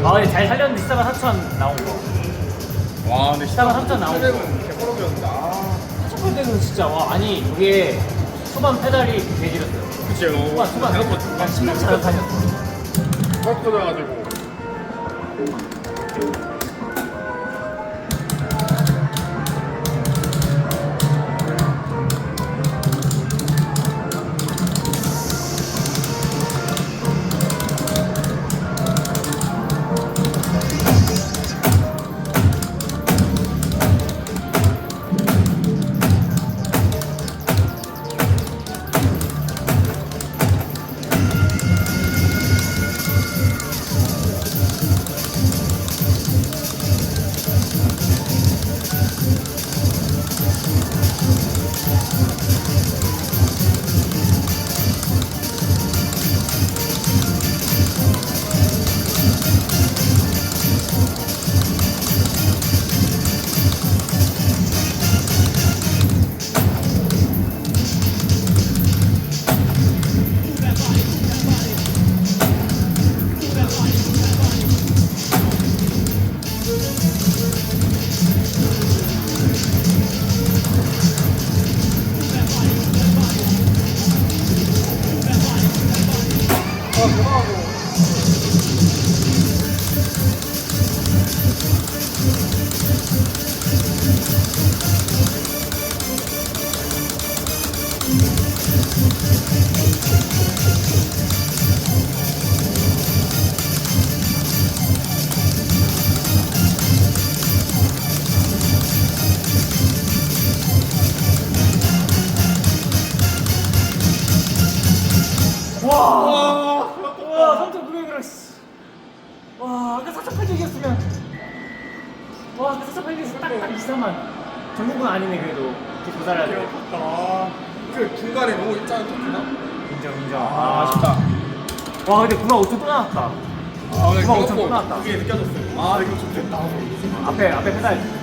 아 근데 잘 살렸는데 14만 4천 나온 거. 와 근데 14만 3천 나온 거. 개버럭이었는데. 아. 4천 때는 진짜 와 아니 이게 초반 페달이 개지렸어요. 그치 초반 그냥 심상치 않은 판이었어. 턱 터져가지고. 와 3,900으로 씨. 와 아까 4,800이었으면 와 아까 4,800이었으면 딱 24만 전국은 아니네 그래도 도달해야 돼. 그 중간에 너무 일자는 터지나? 인정 아, 아쉽다. 와 근데 9만 5천 또 나왔다. 아, 근데 9만 5천 또 그거 나왔다. 그게 느껴졌어요. 아, 이거 좋겠다. 앞에 페달